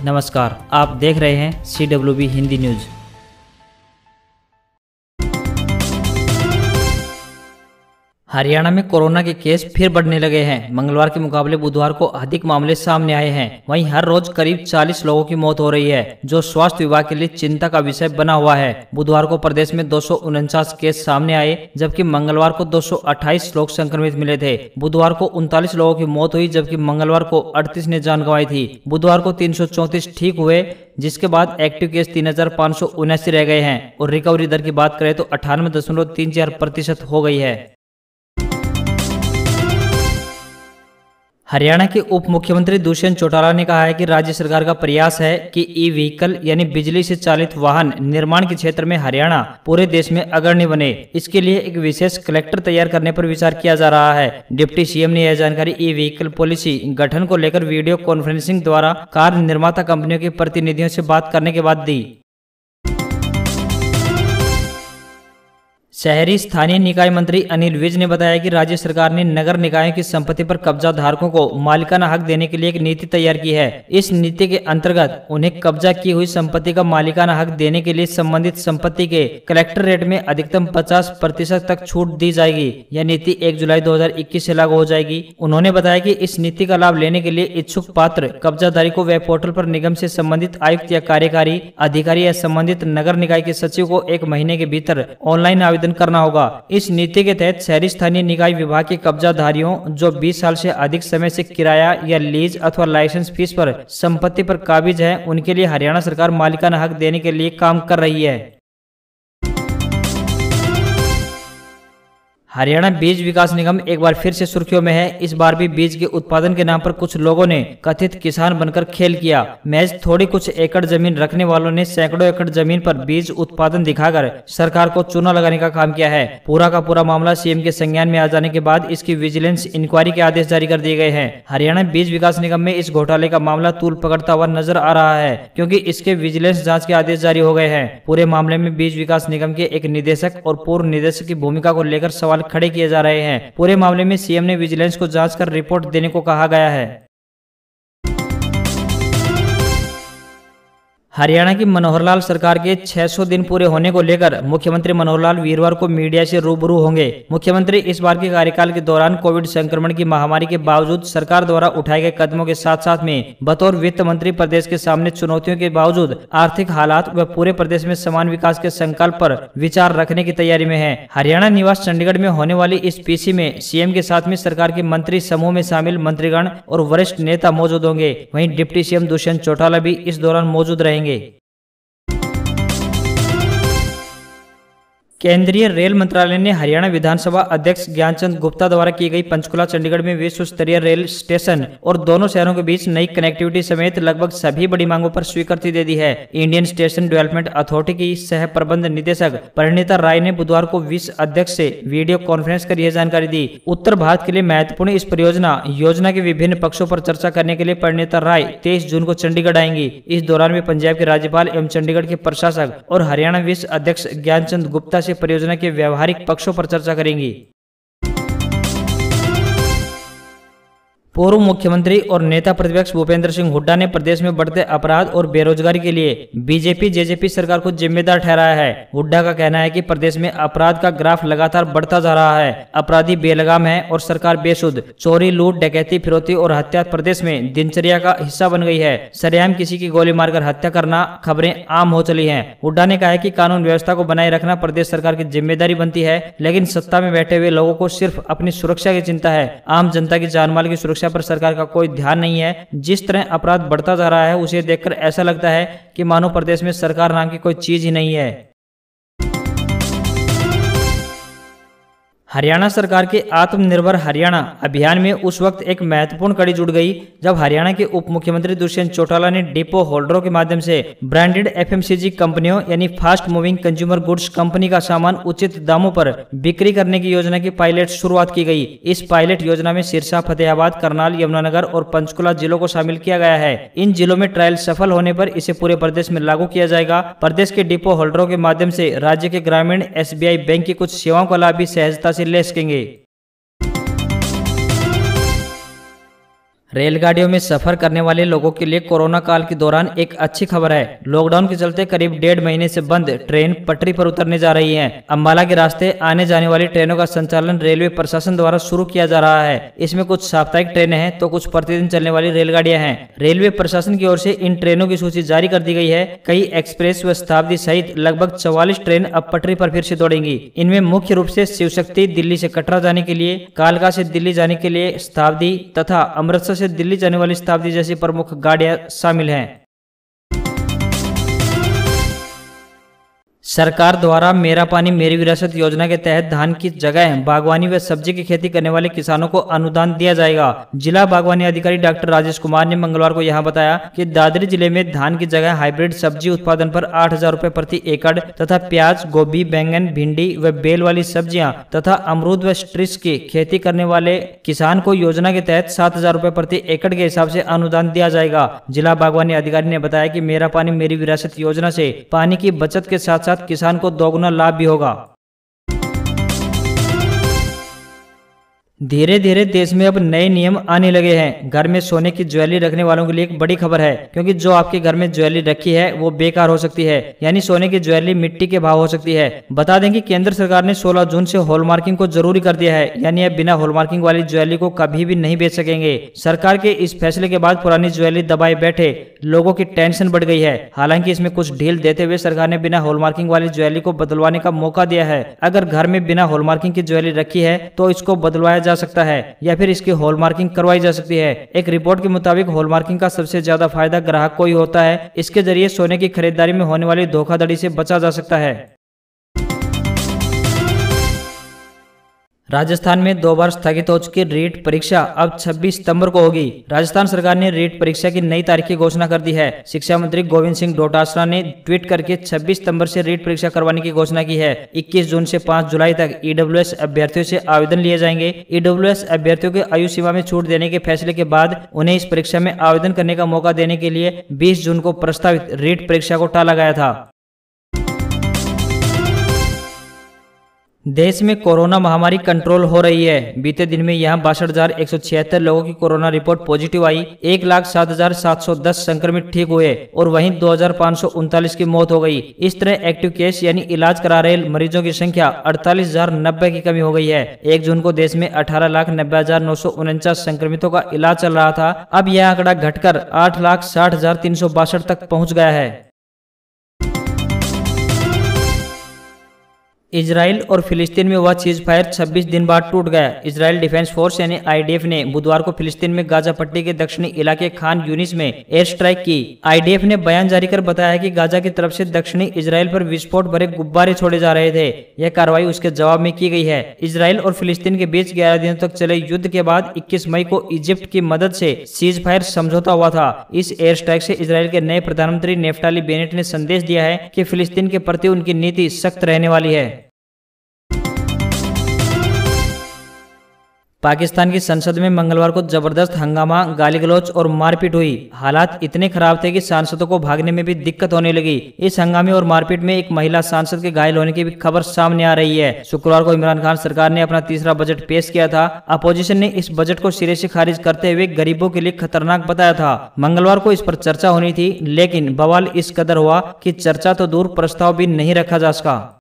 नमस्कार, आप देख रहे हैं CWB हिंदी न्यूज। हरियाणा में कोरोना के केस फिर बढ़ने लगे हैं। मंगलवार के मुकाबले बुधवार को अधिक मामले सामने आए हैं। वहीं हर रोज करीब 40 लोगों की मौत हो रही है, जो स्वास्थ्य विभाग के लिए चिंता का विषय बना हुआ है। बुधवार को प्रदेश में 249 केस सामने आए, जबकि मंगलवार को 228 लोग संक्रमित मिले थे। बुधवार को 39 लोगों की मौत हुई, जबकि मंगलवार को 38 ने जान गंवाई थी। बुधवार को 334 ठीक हुए, जिसके बाद एक्टिव केस 3579 रह गए हैं और रिकवरी दर की बात करें तो 98.34% हो गई है। हरियाणा के उप मुख्यमंत्री दुष्यंत चौटाला ने कहा है कि राज्य सरकार का प्रयास है कि ई व्हीकल यानी बिजली से चालित वाहन निर्माण के क्षेत्र में हरियाणा पूरे देश में अग्रणी बने। इसके लिए एक विशेष कलेक्टर तैयार करने पर विचार किया जा रहा है। डिप्टी सीएम ने यह जानकारी ई व्हीकल पॉलिसी गठन को लेकर वीडियो कॉन्फ्रेंसिंग द्वारा कार निर्माता कंपनियों के प्रतिनिधियों से बात करने के बाद दी। शहरी स्थानीय निकाय मंत्री अनिल विज ने बताया कि राज्य सरकार ने नगर निकायों की संपत्ति पर कब्जा धारकों को मालिकाना हक देने के लिए एक नीति तैयार की है। इस नीति के अंतर्गत उन्हें कब्जा की हुई संपत्ति का मालिकाना हक देने के लिए संबंधित संपत्ति के कलेक्टर रेट में अधिकतम 50% तक छूट दी जाएगी। यह नीति 1 जुलाई 2021 से लागू हो जाएगी। उन्होंने बताया कि इस नीति का लाभ लेने के लिए इच्छुक पात्र कब्जाधारी को वेब पोर्टल पर निगम से संबंधित आयुक्त या कार्यकारी अधिकारी या संबंधित नगर निकाय के सचिव को 1 महीने के भीतर ऑनलाइन आवेदन करना होगा। इस नीति के तहत शहरी स्थानीय निकाय विभाग के कब्जाधारियों जो 20 साल से अधिक समय से किराया या लीज अथवा लाइसेंस फीस पर संपत्ति पर काबिज है, उनके लिए हरियाणा सरकार मालिकाना हक देने के लिए काम कर रही है। हरियाणा बीज विकास निगम एक बार फिर से सुर्खियों में है। इस बार भी बीज के उत्पादन के नाम पर कुछ लोगों ने कथित किसान बनकर खेल किया। महज थोड़ी कुछ एकड़ जमीन रखने वालों ने सैकड़ों एकड़ जमीन पर बीज उत्पादन दिखाकर सरकार को चूना लगाने का काम किया है। पूरा का पूरा मामला सीएम के संज्ञान में आ जाने के बाद इसकी विजिलेंस इंक्वायरी के आदेश जारी कर दिए गए हैं। हरियाणा बीज विकास निगम में इस घोटाले का मामला तूल पकड़ता हुआ नजर आ रहा है, क्योंकि इसके विजिलेंस जाँच के आदेश जारी हो गए हैं। पूरे मामले में बीज विकास निगम के एक निदेशक और पूर्व निदेशक की भूमिका को लेकर सवाल खड़े किए जा रहे हैं। पूरे मामले में सीएम ने विजिलेंस को जांच कर रिपोर्ट देने को कहा गया है। हरियाणा की मनोहर लाल सरकार के 600 दिन पूरे होने को लेकर मुख्यमंत्री मनोहर लाल वीरवार को मीडिया से रूबरू होंगे। मुख्यमंत्री इस बार के कार्यकाल के दौरान कोविड संक्रमण की महामारी के बावजूद सरकार द्वारा उठाए गए कदमों के साथ साथ में बतौर वित्त मंत्री प्रदेश के सामने चुनौतियों के बावजूद आर्थिक हालात व पूरे प्रदेश में समान विकास के संकल्प पर विचार रखने की तैयारी में है। हरियाणा निवास चंडीगढ़ में होने वाली इस पीसी में सीएम के साथ में सरकार के मंत्री समूह में शामिल मंत्रीगण और वरिष्ठ नेता मौजूद होंगे। वहीं डिप्टी सीएम दुष्यंत चौटाला भी इस दौरान मौजूद रहेंगे। केंद्रीय रेल मंत्रालय ने हरियाणा विधानसभा अध्यक्ष ज्ञानचंद गुप्ता द्वारा की गई पंचकुला चंडीगढ़ में विश्व स्तरीय रेल स्टेशन और दोनों शहरों के बीच नई कनेक्टिविटी समेत लगभग सभी बड़ी मांगों पर स्वीकृति दे दी है। इंडियन स्टेशन डेवलपमेंट अथॉरिटी की सह प्रबंध निदेशक परिणीता राय ने बुधवार को विश्व अध्यक्ष से वीडियो कॉन्फ्रेंस कर यह जानकारी दी। उत्तर भारत के लिए महत्वपूर्ण इस योजना के विभिन्न पक्षों पर चर्चा करने के लिए परिणीता राय 23 जून को चंडीगढ़ आएंगी। इस दौरान वे पंजाब के राज्यपाल एवं चंडीगढ़ के प्रशासक और हरियाणा विश्व अध्यक्ष ज्ञानचंद गुप्ता से परियोजना के व्यवहारिक पक्षों पर चर्चा करेंगी। पूर्व मुख्यमंत्री और नेता प्रतिपक्ष भूपेंद्र सिंह हुड्डा ने प्रदेश में बढ़ते अपराध और बेरोजगारी के लिए बीजेपी जेजेपी सरकार को जिम्मेदार ठहराया है। हुड्डा का कहना है कि प्रदेश में अपराध का ग्राफ लगातार बढ़ता जा रहा है। अपराधी बेलगाम है और सरकार बेसुध। चोरी, लूट, डकैती, फिरौती और हत्या प्रदेश में दिनचर्या का हिस्सा बन गई है। सरेआम किसी की गोली मारकर हत्या करना खबरें आम हो चली हैं। हुड्डा ने कहा है कि कानून व्यवस्था को बनाए रखना प्रदेश सरकार की जिम्मेदारी बनती है, लेकिन सत्ता में बैठे हुए लोगों को सिर्फ अपनी सुरक्षा की चिंता है। आम जनता की जानमाल की सुरक्षा पर सरकार का कोई ध्यान नहीं है। जिस तरह अपराध बढ़ता जा रहा है, उसे देखकर ऐसा लगता है कि मानो प्रदेश में सरकार नाम की कोई चीज ही नहीं है। हरियाणा सरकार के आत्मनिर्भर हरियाणा अभियान में उस वक्त एक महत्वपूर्ण कड़ी जुड़ गई जब हरियाणा के उप मुख्यमंत्री दुष्यंत चौटाला ने डिपो होल्डरों के माध्यम से ब्रांडेड एफएमसीजी कंपनियों यानी fast moving consumer goods company का सामान उचित दामों पर बिक्री करने की योजना की पायलट शुरुआत की गई। इस पायलट योजना में सिरसा, फतेहाबाद, करनाल, यमुनानगर और पंचकुला जिलों को शामिल किया गया है। इन जिलों में ट्रायल सफल होने पर इसे पूरे प्रदेश में लागू किया जाएगा। प्रदेश के डिपो होल्डरों के माध्यम से राज्य के ग्रामीण एसबीआई बैंक की कुछ सेवाओं का लाभ भी सहजता से ले सकेंगे। रेलगाड़ियों में सफर करने वाले लोगों के लिए कोरोना काल के दौरान एक अच्छी खबर है। लॉकडाउन के चलते करीब 1.5 महीने से बंद ट्रेन पटरी पर उतरने जा रही है। अंबाला के रास्ते आने जाने वाली ट्रेनों का संचालन रेलवे प्रशासन द्वारा शुरू किया जा रहा है। इसमें कुछ साप्ताहिक ट्रेनें हैं तो कुछ प्रतिदिन चलने वाली रेलगाड़ियां हैं। रेलवे प्रशासन की ओर से इन ट्रेनों की सूची जारी कर दी गई है। कई एक्सप्रेस व शताब्दी सहित लगभग 44 ट्रेन अब पटरी पर फिर से दौड़ेंगी। इनमें मुख्य रूप से शिव शक्ति दिल्ली से कटरा जाने के लिए, कालका से दिल्ली जाने के लिए शताब्दी तथा अमृतसर से दिल्ली जाने वाली शताब्दी जैसी प्रमुख गाड़ियां शामिल हैं। सरकार द्वारा मेरा पानी मेरी विरासत योजना के तहत धान की जगह बागवानी व सब्जी की खेती करने वाले किसानों को अनुदान दिया जाएगा। जिला बागवानी अधिकारी डॉक्टर राजेश कुमार ने मंगलवार को यहां बताया कि दादरी जिले में धान की जगह हाइब्रिड सब्जी उत्पादन पर 8,000 रुपए प्रति एकड़ तथा प्याज, गोभी, बैंगन, भिंडी व बेल वाली सब्जियां तथा अमरूद व स्ट्रिस की खेती करने वाले किसान को योजना के तहत 7,000 रुपए प्रति एकड़ के हिसाब से अनुदान दिया जाएगा। जिला बागवानी अधिकारी ने बताया कि मेरा पानी मेरी विरासत योजना से पानी की बचत के साथ साथ किसान को दोगुना लाभ भी होगा। धीरे धीरे देश में अब नए नियम आने लगे हैं। घर में सोने की ज्वेलरी रखने वालों के लिए एक बड़ी खबर है, क्योंकि जो आपके घर में ज्वेलरी रखी है वो बेकार हो सकती है, यानी सोने की ज्वेलरी मिट्टी के भाव हो सकती है। बता दें कि केंद्र सरकार ने 16 जून से हॉलमार्किंग को जरूरी कर दिया है, यानी अब बिना हॉलमार्किंग वाली ज्वेलरी को कभी भी नहीं बेच सकेंगे। सरकार के इस फैसले के बाद पुरानी ज्वेलरी दबाए बैठे लोगों की टेंशन बढ़ गई है। हालांकि इसमें कुछ ढील देते हुए सरकार ने बिना हॉलमार्किंग वाली ज्वेलरी को बदलवाने का मौका दिया है। अगर घर में बिना हॉलमार्किंग की ज्वेलरी रखी है तो इसको बदलवाया जा सकता है या फिर इसकी हॉलमार्किंग करवाई जा सकती है। एक रिपोर्ट के मुताबिक हॉलमार्किंग का सबसे ज्यादा फायदा ग्राहक को ही होता है। इसके जरिए सोने की खरीदारी में होने वाली धोखाधड़ी से बचा जा सकता है। राजस्थान में 2 बार स्थगित हो चुकी रीट परीक्षा अब 26 सितंबर को होगी। राजस्थान सरकार ने रीट परीक्षा की नई तारीख की घोषणा कर दी है। शिक्षा मंत्री गोविंद सिंह डोटासरा ने ट्वीट करके 26 सितंबर से रीट परीक्षा करवाने की घोषणा की है। 21 जून से 5 जुलाई तक ईडब्ल्यूएस अभ्यर्थियों से आवेदन लिए जाएंगे। ईडब्ल्यूएस अभ्यर्थियों के आयु सीमा में छूट देने के फैसले के बाद उन्हें इस परीक्षा में आवेदन करने का मौका देने के लिए 20 जून को प्रस्तावित रीट परीक्षा को टाला गया था। देश में कोरोना महामारी कंट्रोल हो रही है। बीते दिन में यहां 62,176 लोगों की कोरोना रिपोर्ट पॉजिटिव आई। 1,07,710 संक्रमित ठीक हुए और वहीं 2,539 की मौत हो गई। इस तरह एक्टिव केस यानी इलाज करा रहे मरीजों की संख्या 48,090 की कमी हो गई है। 1 जून को देश में 18,90,949 संक्रमितों का इलाज चल रहा था। अब यह आंकड़ा घटकर 8,60,362 तक पहुंच गया है। इजराइल और फिलिस्तीन में हुआ चीज फायर 26 दिन बाद टूट गया। इजराइल डिफेंस फोर्स यानी आईडीएफ ने बुधवार को फिलिस्तीन में गाजा पट्टी के दक्षिणी इलाके खान यूनिस में एयर स्ट्राइक की। आईडीएफ ने बयान जारी कर बताया कि गाजा की तरफ से दक्षिणी इजराइल पर विस्फोट भरे गुब्बारे छोड़े जा रहे थे। यह कार्रवाई उसके जवाब में की गई है। इजराइल और फिलिस्तीन के बीच 11 दिनों तक चले युद्ध के बाद 21 मई को इजिप्ट की मदद से सीज फायर समझौता हुआ था। इस एयर स्ट्राइक से इजराइल के नए प्रधानमंत्री नेफ्ताली बेनेट ने संदेश दिया है कि फिलिस्तीन के प्रति उनकी नीति सख्त रहने वाली है। पाकिस्तान की संसद में मंगलवार को जबरदस्त हंगामा, गाली गलौज और मारपीट हुई। हालात इतने खराब थे कि सांसदों को भागने में भी दिक्कत होने लगी। इस हंगामे और मारपीट में एक महिला सांसद के घायल होने की भी खबर सामने आ रही है। शुक्रवार को इमरान खान सरकार ने अपना तीसरा बजट पेश किया था। अपोजिशन ने इस बजट को सिरे से खारिज करते हुए गरीबों के लिए खतरनाक बताया था। मंगलवार को इस पर चर्चा होनी थी, लेकिन बवाल इस कदर हुआ कि चर्चा तो दूर, प्रस्ताव भी नहीं रखा जा सका।